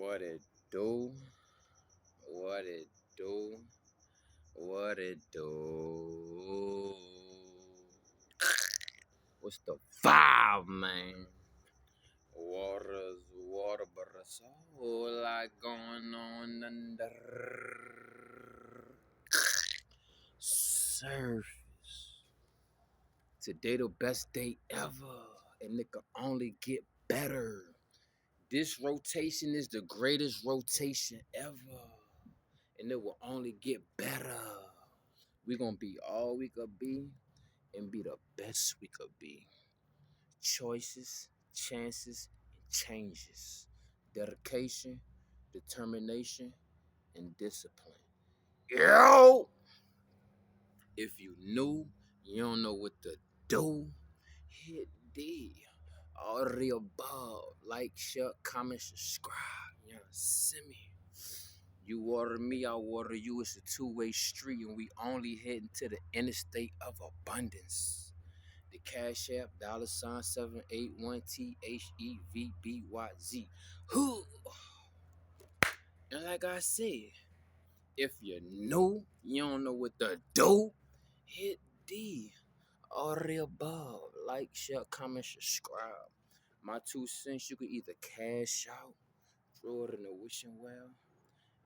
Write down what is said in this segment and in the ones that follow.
What it do? What it do? What it do? What's the vibe, man? Water's water, but it's a whole lot going on under surface. Today the best day ever, and it can only get better. This rotation is the greatest rotation ever, and it will only get better. We're gonna be all we could be and be the best we could be. Choices, chances, and changes. Dedication, determination, and discipline. Yo! If you new, you don't know what to do, hit D. All the above. Like, share, comment, subscribe. You know, see me. You water me, I water you. It's a two-way street, and we only heading to the interstate of abundance. The Cash App, $ 781THEVBYZ. Who? And like I said, if you're new, you don't know what to do, hit D. All the above. Like, share, comment, subscribe. My 2 cents, you can either cash out, throw it in the wishing well,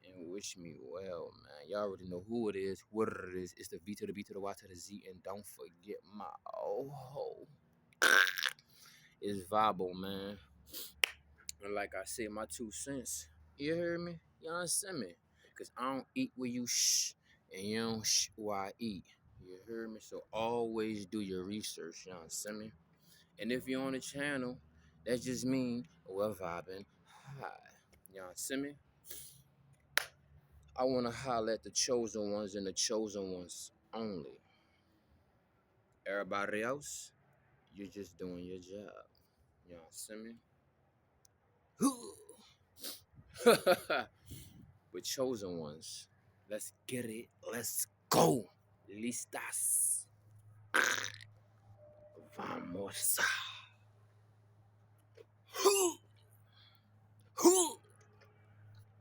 and wish me well, man. Y'all already know who it is, what it is. It's the V to the B to the Y to the Z, and don't forget my ho. It's Vibo, man. And like I said, my 2 cents. You heard me? You understand me? Cause I don't eat where you and you don't where I eat. You heard me? So always do your research. You understand me? And if you're on the channel, that just means we're vibing high. You understand me? I want to highlight the chosen ones and the chosen ones only. Everybody else, you're just doing your job. You understand me? With chosen ones, let's get it. Let's go. Listas. Vamos.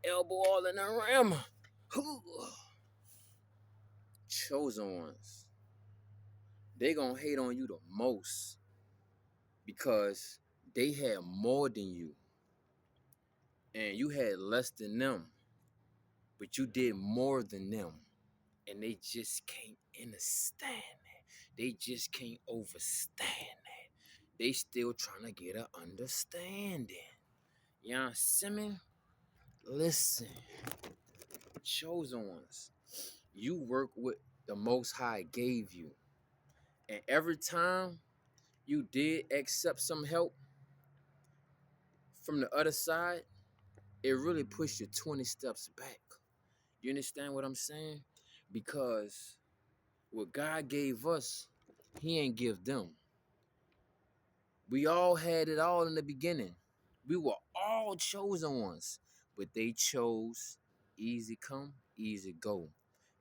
Elbow all in the rim. Chosen ones. They gonna hate on you the most because they had more than you and you had less than them, but you did more than them, and they just can't understand that. They just can't overstand that. They still trying to get an understanding. You know what I'm saying? Listen, chosen ones, you work with the Most High gave you, and every time you did accept some help from the other side, it really pushed you 20 steps back. You understand what I'm saying? Because what God gave us, He ain't give them. We all had it all in the beginning. We were all chosen ones, but they chose easy come, easy go.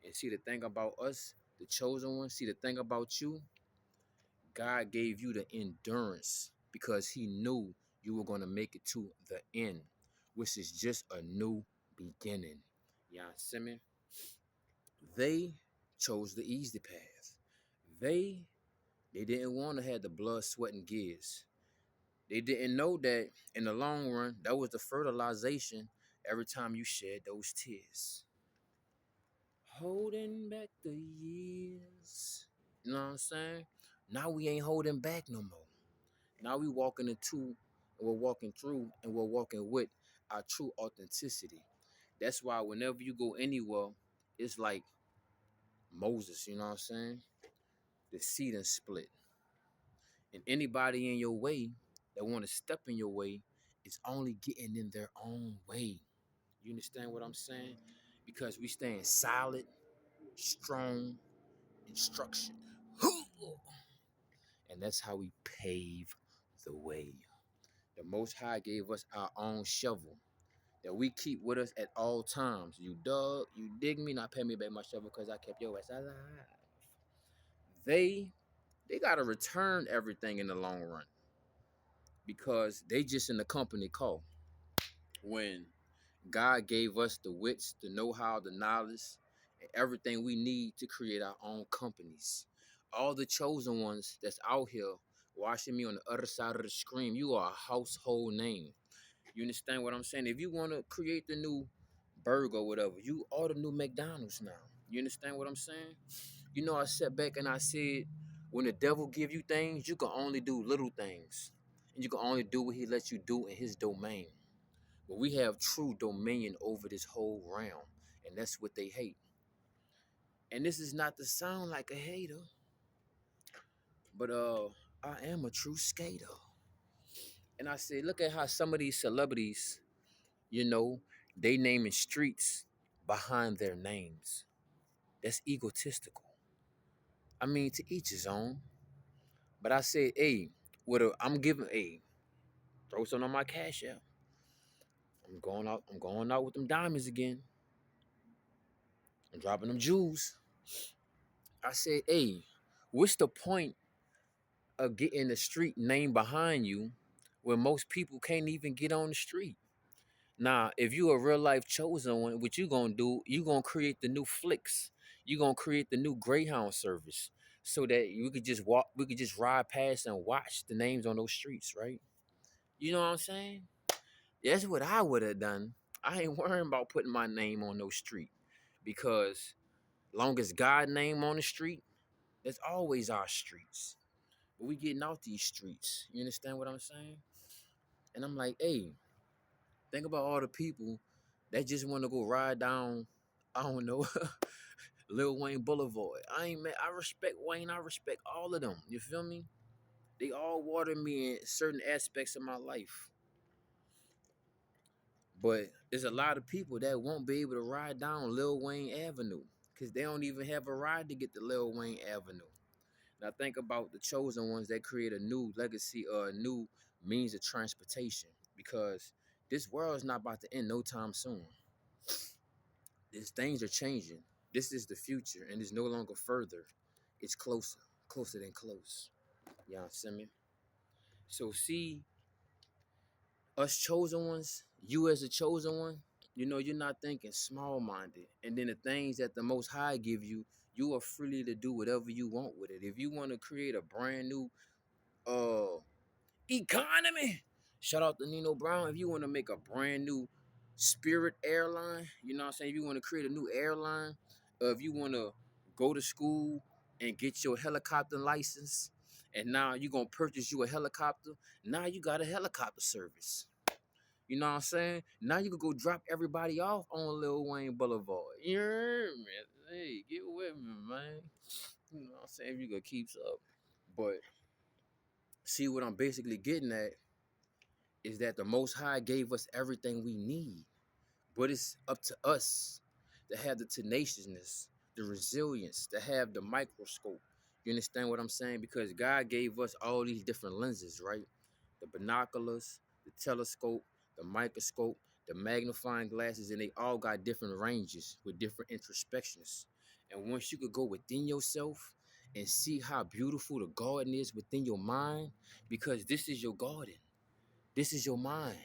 And see the thing about us, the chosen ones, see the thing about you, God gave you the endurance because He knew you were going to make it to the end, which is just a new beginning. You understand me? They chose the easy path. They they didn't want to have the blood, sweat, and gears. They didn't know that in the long run, that was the fertilization every time you shed those tears. Holding back the years. You know what I'm saying? Now we ain't holding back no more. Now we walking into, and we're walking through, and we're walking with our true authenticity. That's why whenever you go anywhere, it's like Moses, you know what I'm saying? The sea done split. And anybody in your way that want to step in your way is only getting in their own way. You understand what I'm saying? Because we staying solid, strong, instruction. And that's how we pave the way. The Most High gave us our own shovel that we keep with us at all times. You dug, you dig me, not pay me back my shovel because I kept your ass alive. They gotta return everything in the long run because they just in the company call. When God gave us the wits, the know-how, the knowledge, and everything we need to create our own companies. All the chosen ones that's out here watching me on the other side of the screen, you are a household name. You understand what I'm saying? If you want to create the new burger or whatever, you order new McDonald's now. You understand what I'm saying? You know, I sat back and I said, when the devil give you things, you can only do little things. And you can only do what he lets you do in his domain. But we have true dominion over this whole realm. And that's what they hate. And this is not to sound like a hater, but I am a true skater. And I said, look at how some of these celebrities, you know, they naming streets behind their names. That's egotistical. I mean, to each his own. But I said, hey, I'm giving, hey, throw something on my cash app. I'm going out with them diamonds again. I'm dropping them jewels. I said, hey, what's the point of getting the street name behind you when most people can't even get on the street? Now, if you a real life chosen one, what you gonna do? You gonna create the new flicks. You gonna create the new Greyhound service so that you could just walk. We could just ride past and watch the names on those streets, right? You know what I'm saying? That's what I would have done. I ain't worrying about putting my name on no street because long as God name on the street, that's always our streets. But we getting out these streets. You understand what I'm saying? And I'm like, hey, think about all the people that just want to go ride down, I don't know, Lil Wayne Boulevard. I respect Wayne. I respect all of them. You feel me? They all water me in certain aspects of my life. But there's a lot of people that won't be able to ride down Lil Wayne Avenue because they don't even have a ride to get to Lil Wayne Avenue. Now think about the chosen ones that create a new legacy or a new means of transportation because this world is not about to end no time soon. These things are changing. This is the future and it's no longer further. It's closer, closer than close. You know what I'm saying? So see, us chosen ones, you as a chosen one, you know, you're not thinking small minded. And then the things that the Most High give you, you are freely to do whatever you want with it. If you want to create a brand new uh economy, shout out to Nino Brown. If you want to make a brand new Spirit airline, you know what I'm saying? If you want to create a new airline, if you want to go to school and get your helicopter license, and now you're gonna purchase you a helicopter. Now you got a helicopter service. You know what I'm saying? Now you can go drop everybody off on Lil Wayne Boulevard. You heard me? Hey, get with me, man. You know what I'm saying? If you could keep up. But see what I'm basically getting at is that the Most High gave us everything we need. But it's up to us to have the tenaciousness, the resilience, to have the microscope. You understand what I'm saying? Because God gave us all these different lenses, right? The binoculars, the telescope, the microscope, the magnifying glasses, and they all got different ranges with different introspections. And once you could go within yourself and see how beautiful the garden is within your mind, because this is your garden, this is your mind.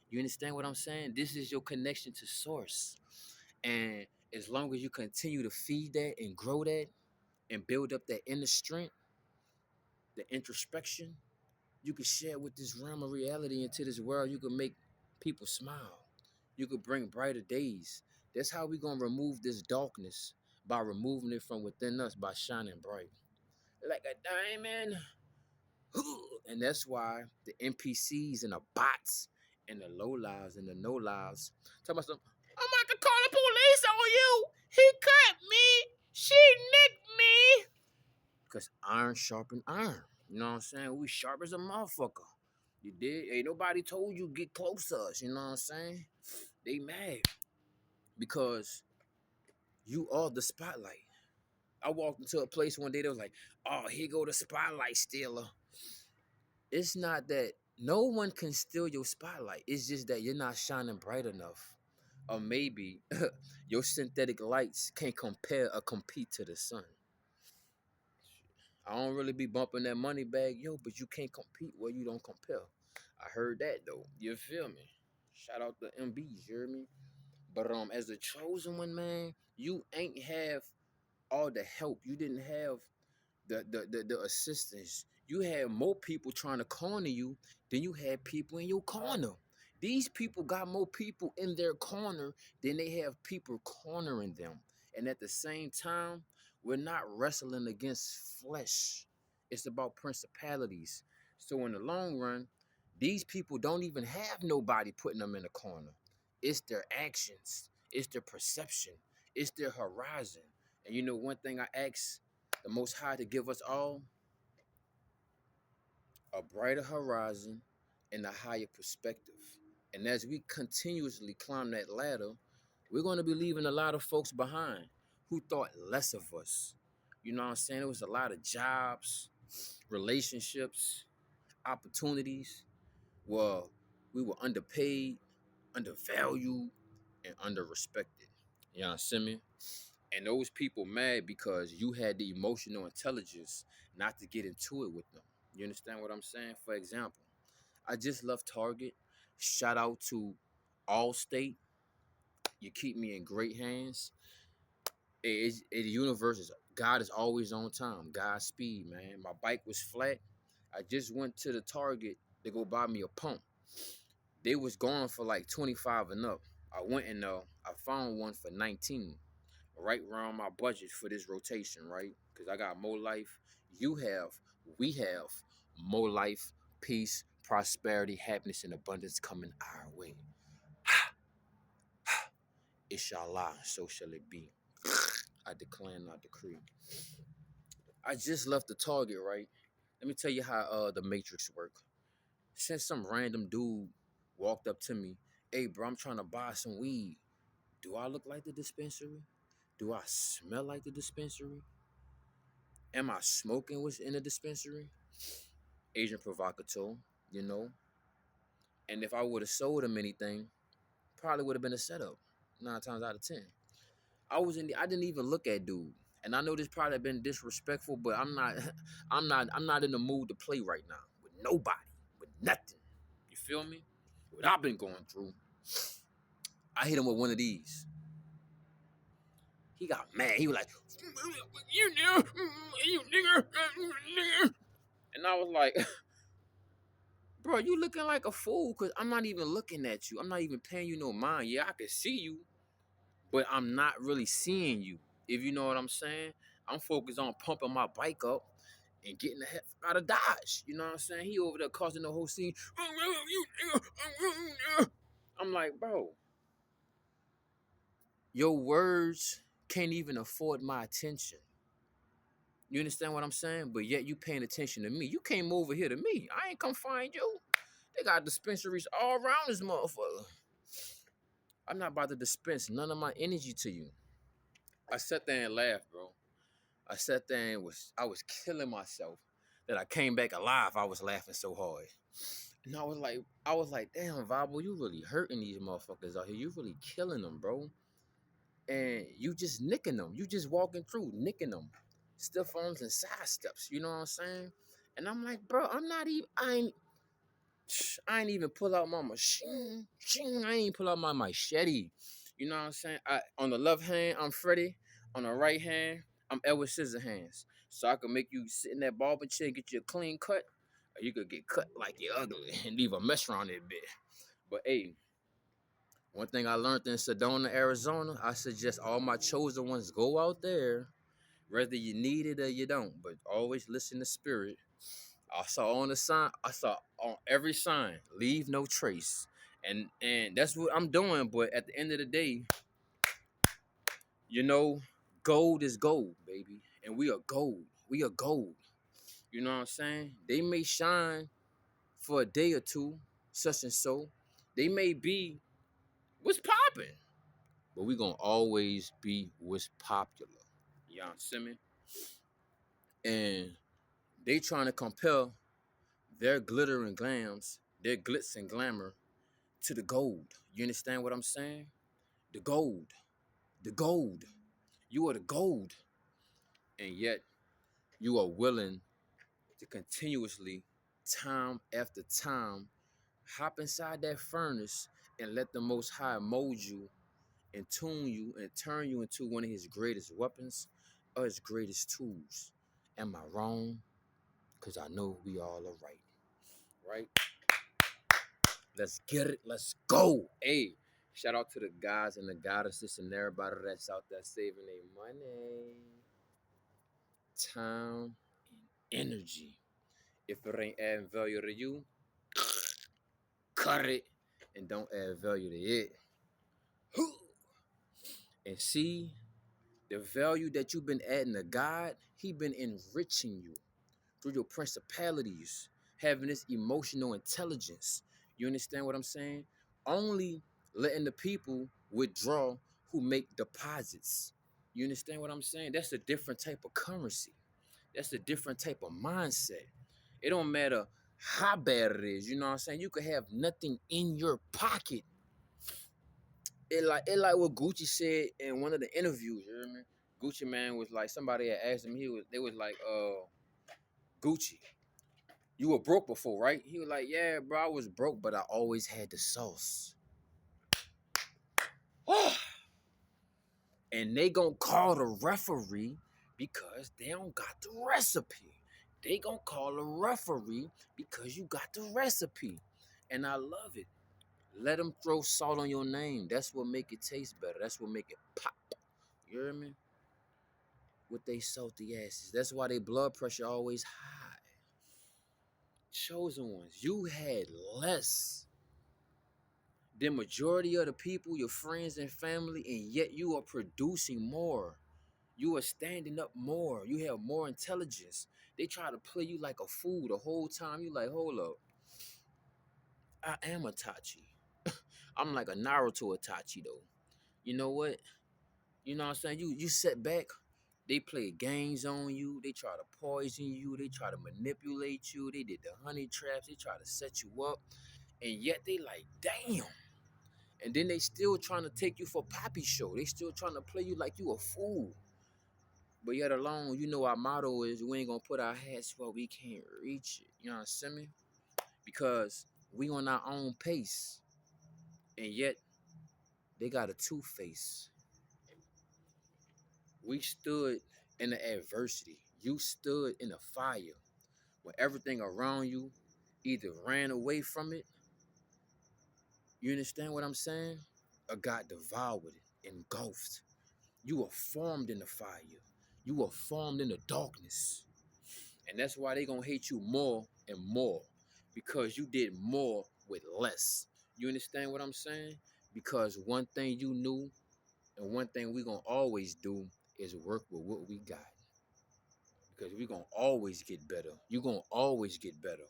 You understand what I'm saying? This is your connection to source. And as long as you continue to feed that and grow that and build up that inner strength, the introspection, you can share with this realm of reality into this world. You can make people smile. You could bring brighter days. That's how we're gonna remove this darkness, by removing it from within us by shining bright. Like a diamond. And that's why the NPCs and the bots and the low lives and the no lives tell myself, I'm about to call the police on you. He cut me. She nicked me. Because iron sharpen iron. You know what I'm saying? We sharp as a motherfucker. You did? Ain't nobody told you get close to us. You know what I'm saying? They mad because you are the spotlight. I walked into a place one day that was like, oh, here go the spotlight stealer. It's not that no one can steal your spotlight. It's just that you're not shining bright enough. Or maybe your synthetic lights can't compare or compete to the sun. I don't really be bumping that money bag, yo, but you can't compete where you don't compare. I heard that though. You feel me? Shout out to MBs, you hear me? But as the chosen one, man, you ain't have all the help. You didn't have the assistance. You had more people trying to corner you than you had people in your corner. These people got more people in their corner than they have people cornering them. And at the same time, we're not wrestling against flesh. It's about principalities. So in the long run, these people don't even have nobody putting them in a corner. It's their actions, it's their perception, it's their horizon. And you know, one thing I ask the Most High to give us all a brighter horizon and a higher perspective. And as we continuously climb that ladder, we're going to be leaving a lot of folks behind who thought less of us. You know what I'm saying? It was a lot of jobs, relationships, opportunities. Well, we were underpaid, undervalued, and underrespected. You know what I'm saying? And those people mad because you had the emotional intelligence not to get into it with them. You understand what I'm saying? For example, I just left Target. Shout out to Allstate. You keep me in great hands. The universe is God is always on time. Godspeed, man. My bike was flat. I just went to the Target to go buy me a pump. They was going for like 25 and up. I went and I found one for 19. Right around my budget for this rotation, right? Because I got more life. You have, we have more life, peace, prosperity, happiness, and abundance coming our way. Inshallah, so shall it be. I declare and I decree. I just left the Target, right? Let me tell you how the Matrix work. Since some random dude walked up to me, hey bro, I'm trying to buy some weed. Do I look like the dispensary? Do I smell like the dispensary? Am I smoking what's in the dispensary? Agent provocateur, you know. And if I would have sold him anything, probably would have been a setup. 9 times out of 10. I didn't even look at dude. And I know this probably been disrespectful, but I'm not I'm not in the mood to play right now with nobody, with nothing. You feel me? What I've been going through. I hit him with one of these. He got mad. He was like, you nigga, you nigga. And I was like, bro, you looking like a fool because I'm not even looking at you. I'm not even paying you no mind. Yeah, I can see you, but I'm not really seeing you. If you know what I'm saying, I'm focused on pumping my bike up and getting the heck out of Dodge. You know what I'm saying? He over there causing the whole scene. I'm like, bro, your words can't even afford my attention. You understand what I'm saying? But yet you paying attention to me. You came over here to me. I ain't come find you. They got dispensaries all around this motherfucker. I'm not about to dispense none of my energy to you. I sat there and laughed, bro. I sat there and I was killing myself that I came back alive. I was laughing so hard. And I was like, damn, Vabo, you really hurting these motherfuckers out here. You really killing them, bro. And you just nicking them. You just walking through, nicking them. Stiff arms and side steps. You know what I'm saying? And I'm like, bro, I ain't even pull out my machine. I ain't pull out my machete. You know what I'm saying? On the left hand, I'm Freddy. On the right hand, I'm Edward Scissorhands. So I can make you sit in that barber chair and get you a clean cut. Or you could get cut like you're ugly and leave a mess around it a bit. But hey, one thing I learned in Sedona, Arizona, I suggest all my chosen ones go out there, whether you need it or you don't. But always listen to spirit. I saw on the sign, I saw on every sign, leave no trace. And that's what I'm doing. But at the end of the day, you know, gold is gold, baby. And we are gold. We are gold. You know what I'm saying? They may shine for a day or two, such and so. They may be what's popping. But we gonna always be what's popular. You know what I'm saying? And they trying to compare their glitter and glams, their glitz and glamour to the gold. You understand what I'm saying? The gold. The gold. You are the gold. And yet you are willing to continuously, time after time, hop inside that furnace and let the Most High mold you and tune you and turn you into one of his greatest weapons or his greatest tools. Am I wrong? Because I know we all are right. Right? Let's get it. Let's go. Hey, shout out to the guys and the goddesses and everybody that's out there saving their money, time, and energy. If it ain't adding value to you, cut it and don't add value to it. And see, the value that you've been adding to God, he been enriching you through your principalities, having this emotional intelligence. You understand what I'm saying? Only letting the people withdraw who make deposits. You understand what I'm saying? That's a different type of currency. That's a different type of mindset. It don't matter how bad it is. You know what I'm saying? You could have nothing in your pocket. It like what Gucci said in one of the interviews. You hear me? Gucci man was like, somebody had asked him. They was like, Gucci, you were broke before, right? He was like, yeah, bro, I was broke, but I always had the sauce. And they gonna call the referee because they don't got the recipe. They gonna call the referee because you got the recipe. And I love it. Let them throw salt on your name. That's what make it taste better. That's what make it pop. You hear me? With they salty asses. That's why their blood pressure always high. Chosen ones, you had less than majority of the people, your friends and family, and yet you are producing more. You are standing up more. You have more intelligence. They try to play you like a fool the whole time. You like, hold up. I am Itachi. I'm like a Naruto Itachi though. You know what? You know what I'm saying? You sit back, they play games on you, they try to poison you, they try to manipulate you, they did the honey traps, they try to set you up, and yet they like, damn. And then they still trying to take you for Poppy show. They still trying to play you like you a fool. But yet alone, you know our motto is we ain't gonna put our hats where we can't reach it. You know what I'm saying? Because we on our own pace. And yet they got a two-face. We stood in the adversity. You stood in the fire when everything around you either ran away from it. You understand what I'm saying? Or got devoured, engulfed. You were formed in the fire. You were formed in the darkness. And that's why they gonna hate you more and more. Because you did more with less. You understand what I'm saying? Because one thing you knew and one thing we gonna always do is work with what we got. Because we gonna always get better. You gonna always get better.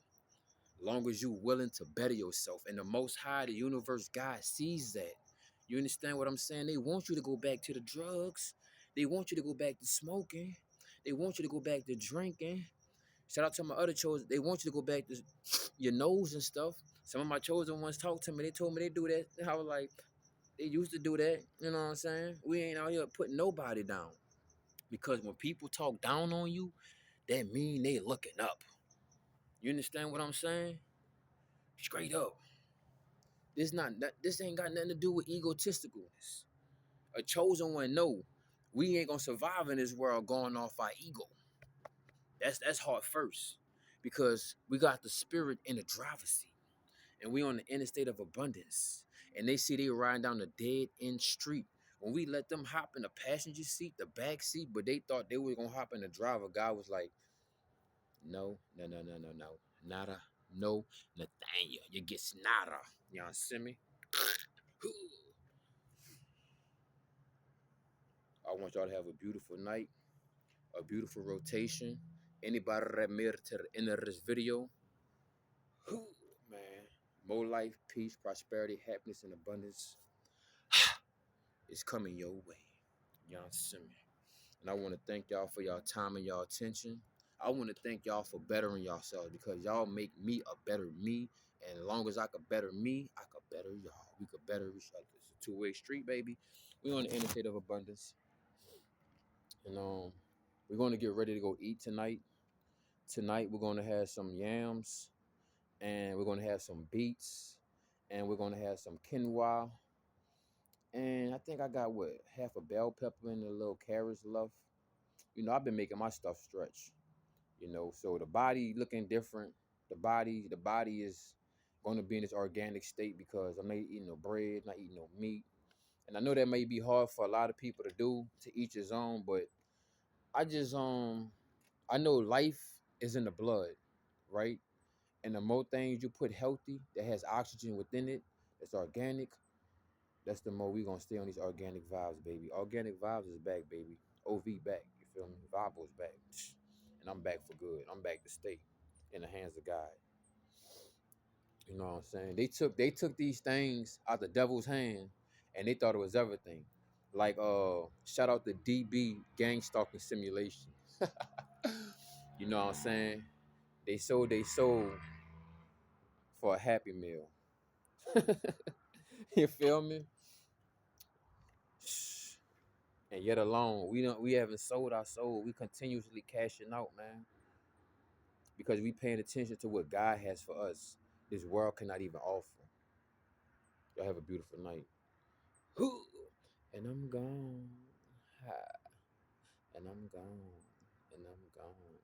Long as you willing to better yourself. And the most high, the universe, God sees that. You understand what I'm saying? They want you to go back to the drugs. They want you to go back to smoking. They want you to go back to drinking. Shout out to my other chosen. They want you to go back to your nose and stuff. Some of my chosen ones talked to me. They told me they do that. I was like, they used to do that. You know what I'm saying? We ain't out here putting nobody down. Because when people talk down on you, that mean they looking up. You understand what I'm saying? Straight up. This ain't got nothing to do with egotisticalness. A chosen one, no. We ain't gonna survive in this world going off our ego. That's hard first. Because we got the spirit in the driver's seat. And we on the interstate of abundance. And they see they riding down the dead end street. When we let them hop in the passenger seat, the back seat, but they thought they were gonna hop in the driver, God was like, no, no, no, no, no, no. Nada, no, Nathaniel. You get nada. You understand me? I want y'all to have a beautiful night, a beautiful rotation. Anybody that made it to the end of this video, man, more life, peace, prosperity, happiness, and abundance is coming your way. Y'all see me. And I want to thank y'all for y'all time and y'all attention. I want to thank y'all for bettering yourselves because y'all make me a better me. And as long as I could better me, I could better y'all. We could better each other. It's a two-way street, baby. We on the interstate of abundance. And we're going to get ready to go eat tonight. Tonight we're going to have some yams and we're going to have some beets and we're gonna have some quinoa, and I think I got what, half a bell pepper and a little carrots left. I've been making my stuff stretch. So the body looking different. The body is going to be in its organic state because I'm not eating no bread, not eating no meat. And I know that may be hard for a lot of people to do, to each his own, but I just I know life is in the blood, right? And the more things you put healthy that has oxygen within it, that's organic, that's the more we gonna stay on these organic vibes, baby. Organic vibes is back, baby. OV back. You feel me? Vibo's back. And I'm back for good. I'm back to stay in the hands of God. You know what I'm saying? They took these things out the devil's hand and they thought it was everything. Like shout out to DB gang stalking simulation. You know what I'm saying? They sold for a happy meal. You feel me? And yet alone, we haven't sold our soul. We continuously cashing out, man. Because we paying attention to what God has for us. This world cannot even offer. Y'all have a beautiful night. And I'm gone. And I'm gone. And I'm gone.